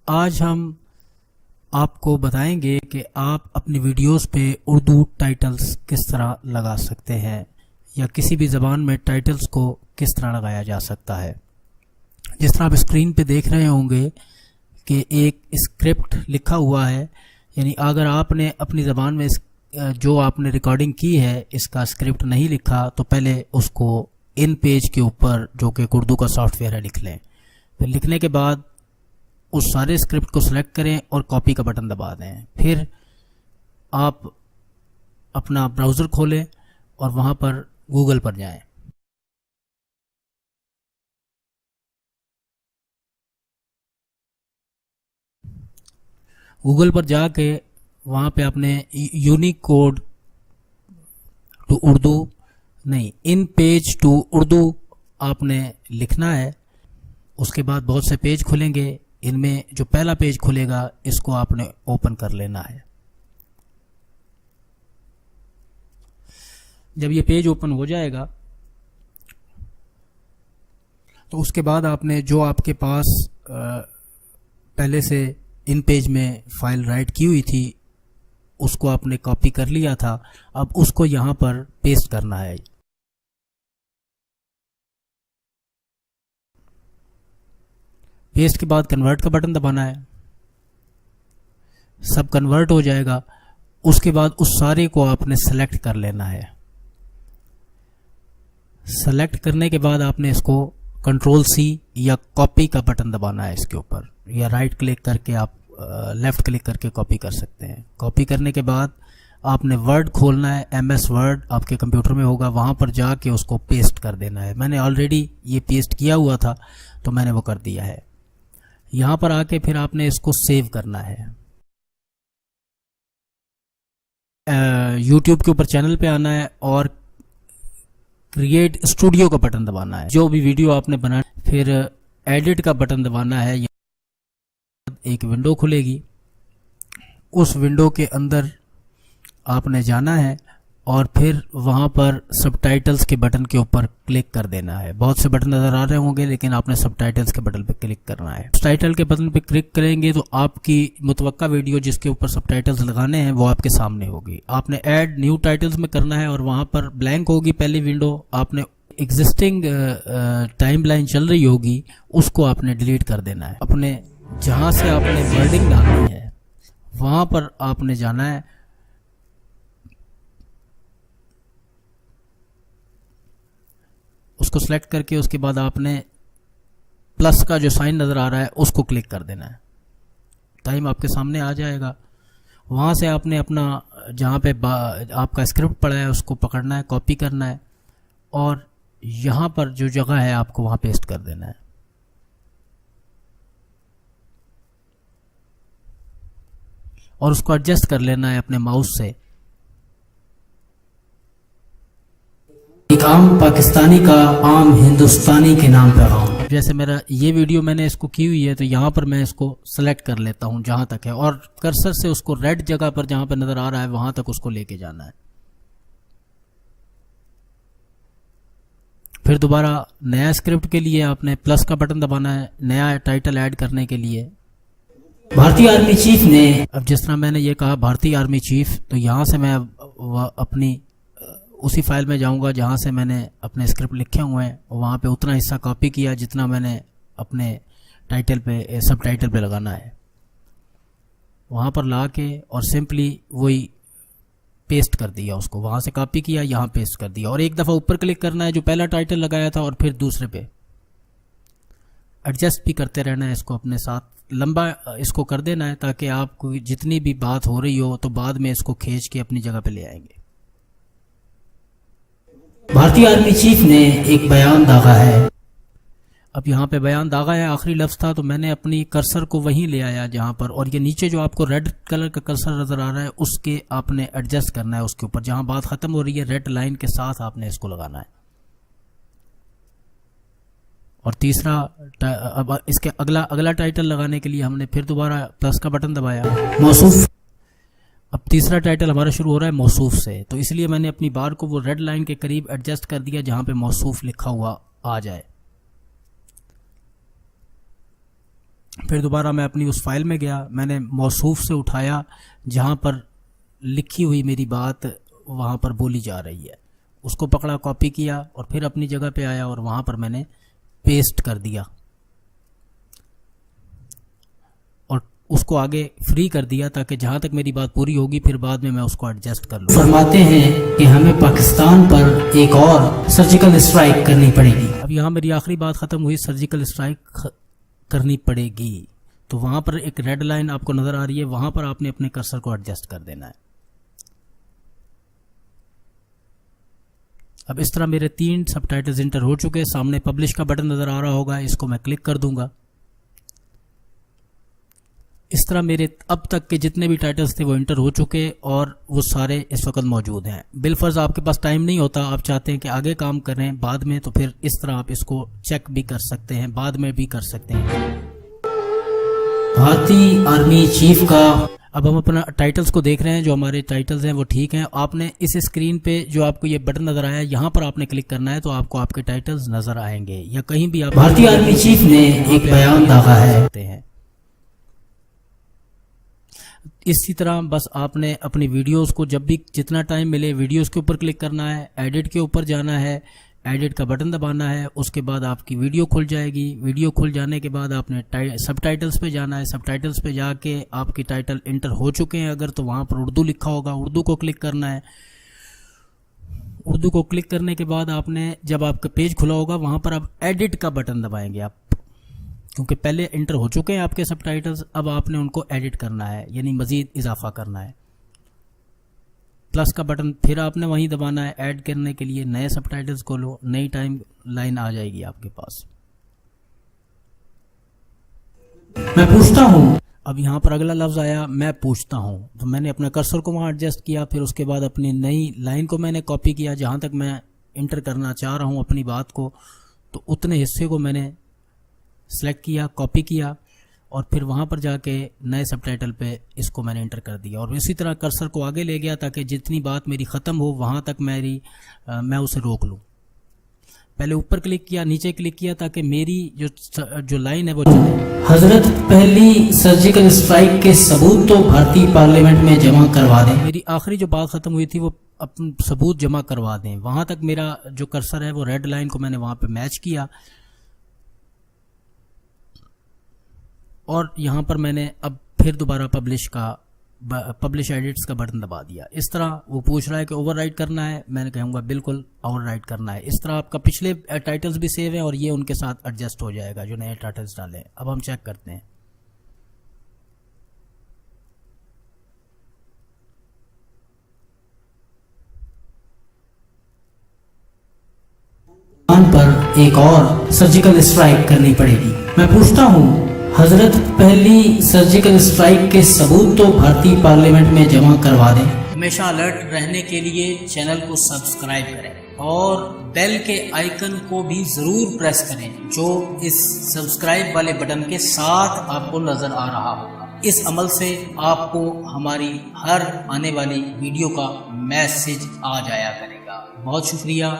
आज हम आपको बताएंगे कि आप अपनी वीडियोस पे उर्दू टाइटल्स किस तरह लगा सकते हैं या किसी भी ज़बान में टाइटल्स को किस तरह लगाया जा सकता है। जिस तरह आप स्क्रीन पे देख रहे होंगे कि एक स्क्रिप्ट लिखा हुआ है, यानी अगर आपने अपनी ज़बान में जो आपने रिकॉर्डिंग की है इसका स्क्रिप्ट नहीं लिखा तो पहले उसको इन पेज के ऊपर, जो कि उर्दू का सॉफ्टवेयर है, लिख लें। फिर लिखने के बाद उस सारे स्क्रिप्ट को सिलेक्ट करें और कॉपी का बटन दबा दें। फिर आप अपना ब्राउज़र खोलें और वहाँ पर गूगल पर जाएं। गूगल पर जाके वहाँ पे आपने यूनिकोड टू उर्दू नहीं, इन पेज टू उर्दू आपने लिखना है। उसके बाद बहुत से पेज खुलेंगे, इनमें जो पहला पेज खुलेगा इसको आपने ओपन कर लेना है। जब ये पेज ओपन हो जाएगा तो उसके बाद आपने जो आपके पास पहले से इन पेज में फाइल राइट की हुई थी उसको आपने कॉपी कर लिया था, अब उसको यहां पर पेस्ट करना है। पेस्ट के बाद कन्वर्ट का बटन दबाना है, सब कन्वर्ट हो जाएगा। उसके बाद उस सारे को आपने सेलेक्ट कर लेना है। सेलेक्ट करने के बाद आपने इसको कंट्रोल सी या कॉपी का बटन दबाना है इसके ऊपर, या राइट क्लिक करके आप लेफ्ट क्लिक करके कॉपी कर सकते हैं। कॉपी करने के बाद आपने वर्ड खोलना है, MS वर्ड आपके कंप्यूटर में होगा, वहां पर जाके उसको पेस्ट कर देना है। मैंने ऑलरेडी ये पेस्ट किया हुआ था तो मैंने वो कर दिया है। यहां पर आके फिर आपने इसको सेव करना है। YouTube के ऊपर चैनल पे आना है और क्रिएट स्टूडियो का बटन दबाना है। जो भी वीडियो आपने बनाना, फिर एडिट का बटन दबाना है। एक विंडो खुलेगी, उस विंडो के अंदर आपने जाना है और फिर वहां पर सबटाइटल्स के बटन के ऊपर क्लिक कर देना है। बहुत से बटन नजर आ रहे होंगे लेकिन आपने सबटाइटल्स के बटन पे क्लिक करना है। सबटाइटल के बटन पे क्लिक करेंगे तो आपकी मुतवक्का वीडियो जिसके ऊपर सबटाइटल्स लगाने हैं वो आपके सामने होगी। आपने ऐड न्यू टाइटल्स में करना है और वहां पर ब्लैंक होगी पहली विंडो। आपने एग्जिस्टिंग टाइमलाइन चल रही होगी उसको आपने डिलीट कर देना है। अपने जहां से आपने वर्डिंग डालनी है वहां पर आपने जाना है, उसको सिलेक्ट करके उसके बाद आपने प्लस का जो साइन नजर आ रहा है उसको क्लिक कर देना है। टाइम आपके सामने आ जाएगा। वहां से आपने अपना जहां पे आपका स्क्रिप्ट पड़ा है उसको पकड़ना है, कॉपी करना है और यहां पर जो जगह है आपको वहां पेस्ट कर देना है। और उसको एडजस्ट कर लेना है अपने माउस से। काम पाकिस्तानी का आम हिंदुस्तानी के नाम पे काम। जैसे मेरा ये वीडियो मैंने इसको की हुई है तो यहाँ पर मैं इसको सेलेक्ट कर लेता हूँ जहां तक है और कर्सर से उसको रेड जगह पर जहां पर नजर आ रहा है वहां तक उसको लेके जाना है। फिर दोबारा नया स्क्रिप्ट के लिए आपने प्लस का बटन दबाना है, नया टाइटल ऐड करने के लिए। भारतीय आर्मी चीफ ने, अब जिस तरह मैंने ये कहा भारतीय आर्मी चीफ, तो यहां से मैं अपनी उसी फाइल में जाऊंगा जहां से मैंने अपने स्क्रिप्ट लिखे हुए हैं, वहां पे उतना हिस्सा कॉपी किया जितना मैंने अपने टाइटल पे, सब टाइटल पे लगाना है। वहां पर ला के और सिंपली वही पेस्ट कर दिया, उसको वहां से कॉपी किया, यहां पेस्ट कर दिया। और एक दफा ऊपर क्लिक करना है जो पहला टाइटल लगाया था और फिर दूसरे पे एडजस्ट भी करते रहना है। इसको अपने साथ लंबा इसको कर देना है ताकि आपको जितनी भी बात हो रही हो तो बाद में इसको खींच के अपनी जगह पे ले आएंगे। भारतीय आर्मी चीफ ने एक बयान दागा है। अब यहाँ पे बयान दागा है, आखिरी लफ्ज था तो मैंने अपनी कर्सर को वहीं ले आया जहां पर, और ये नीचे जो आपको रेड कलर का कर्सर नजर आ रहा है उसके आपने एडजस्ट करना है उसके ऊपर, जहां बात खत्म हो रही है रेड लाइन के साथ आपने इसको लगाना है। और तीसरा, अब इसके अगला टाइटल लगाने के लिए हमने फिर दोबारा प्लस का बटन दबाया, मौसूफ। अब तीसरा टाइटल हमारा शुरू हो रहा है मौसूफ से, तो इसलिए मैंने अपनी बार को वो रेड लाइन के करीब एडजस्ट कर दिया जहां पे मौसूफ लिखा हुआ आ जाए। फिर दोबारा मैं अपनी उस फाइल में गया, मैंने मौसूफ से उठाया जहाँ पर लिखी हुई मेरी बात वहाँ पर बोली जा रही है, उसको पकड़ा, कॉपी किया और फिर अपनी जगह पे आया और वहाँ पर मैंने पेस्ट कर दिया और उसको आगे फ्री कर दिया ताकि जहाँ तक मेरी बात पूरी होगी फिर बाद में मैं उसको एडजस्ट कर लूँ। फरमाते हैं कि हमें पाकिस्तान पर एक और सर्जिकल स्ट्राइक करनी पड़ेगी। अब यहाँ मेरी आखिरी बात ख़त्म हुई, सर्जिकल स्ट्राइक करनी पड़ेगी, तो वहाँ पर एक रेड लाइन आपको नज़र आ रही है, वहाँ पर आपने अपने कर्सर को एडजस्ट कर देना है। अब इस तरह मेरे 3 सबटाइटल्स इंटर हो चुके हैं, सामने पब्लिश का बटन नज़र आ रहा होगा, इसको मैं क्लिक कर दूंगा। इस तरह मेरे अब तक के जितने भी टाइटल्स थे वो इंटर हो चुके और वो सारे इस वक्त मौजूद हैं। बिलफर्ज आपके पास टाइम नहीं होता, आप चाहते हैं कि आगे काम करें बाद में, तो फिर इस तरह आप इसको चेक भी कर सकते हैं, बाद में भी कर सकते हैं। भारतीय आर्मी चीफ का, अब हम अपना टाइटल्स को देख रहे हैं, जो हमारे टाइटल्स हैं वो ठीक हैं। आपने इस स्क्रीन पे जो आपको ये बटन नजर आया, यहाँ पर आपने क्लिक करना है तो आपको आपके टाइटल्स नजर आएंगे, या कहीं भी आप भारतीय आर्मी चीफ ने एक बयान दागा है। इसी तरह बस आपने अपनी वीडियोस को जब भी जितना टाइम मिले वीडियोस के ऊपर क्लिक करना है, एडिट के ऊपर जाना है, एडिट का बटन दबाना है, उसके बाद आपकी वीडियो खुल जाएगी। वीडियो खुल जाने के बाद आपने सबटाइटल्स पे जाना है, सबटाइटल्स पे जाके आपकी टाइटल इंटर हो चुके हैं अगर, तो वहाँ पर उर्दू लिखा होगा, उर्दू को क्लिक करना है। उर्दू को क्लिक करने के बाद आपने जब आपका पेज खुला होगा वहाँ पर आप एडिट का बटन दबाएंगे आप, क्योंकि पहले इंटर हो चुके हैं आपके सबटाइटल्स, अब आपने उनको एडिट करना है, यानी मज़ीद इजाफा करना है। प्लस का बटन फिर आपने वहीं दबाना है ऐड करने के लिए, नए सबटाइटल्स को लो, नई टाइम लाइन आ जाएगी आपके पास। मैं पूछता हूँ, अब यहाँ पर अगला लफ्ज़ आया मैं पूछता हूँ, तो मैंने अपने कर्सर को वहाँ एडजस्ट किया, फिर उसके बाद अपनी नई लाइन को मैंने कॉपी किया, जहाँ तक मैं इंटर करना चाह रहा हूँ अपनी बात को, तो उतने हिस्से को मैंने सेलेक्ट किया, कॉपी किया और फिर वहाँ पर जाके नए सबटाइटल पे इसको मैंने इंटर कर दिया और इसी तरह कर्सर को आगे ले गया ताकि जितनी बात मेरी ख़त्म हो वहाँ तक मैं उसे रोक लूँ। पहले ऊपर क्लिक किया, नीचे क्लिक किया ताकि मेरी जो लाइन है वो चले। हजरत, पहली सर्जिकल स्ट्राइक के सबूत तो भारतीय पार्लियामेंट में जमा करवा दें। मेरी आखिरी जो बात ख़त्म हुई थी वो अपन सबूत जमा करवा दें, वहाँ तक मेरा जो कर्सर है वो रेड लाइन को मैंने वहाँ पर मैच किया और यहाँ पर मैंने अब फिर दोबारा पब्लिश एडिट्स का बटन दबा दिया। इस तरह वो पूछ रहा है कि ओवरराइट करना है, मैंने कहूँगा बिल्कुल ओवरराइट करना है। इस तरह आपका पिछले टाइटल्स भी सेव है और ये उनके साथ एडजस्ट हो जाएगा जो नए टाइटल्स डाले। अब हम चेक करते हैं। पर एक और सर्जिकल स्ट्राइक करनी पड़ेगी। मैं पूछता हूँ, हजरत, पहली सर्जिकल स्ट्राइक के सबूत तो भारतीय पार्लियामेंट में जमा करवा दें। हमेशा अलर्ट रहने के लिए चैनल को सब्सक्राइब करें और बेल के आइकन को भी जरूर प्रेस करें जो इस सब्सक्राइब वाले बटन के साथ आपको नजर आ रहा होगा। इस अमल से आपको हमारी हर आने वाली वीडियो का मैसेज आ जाया करेगा। बहुत शुक्रिया।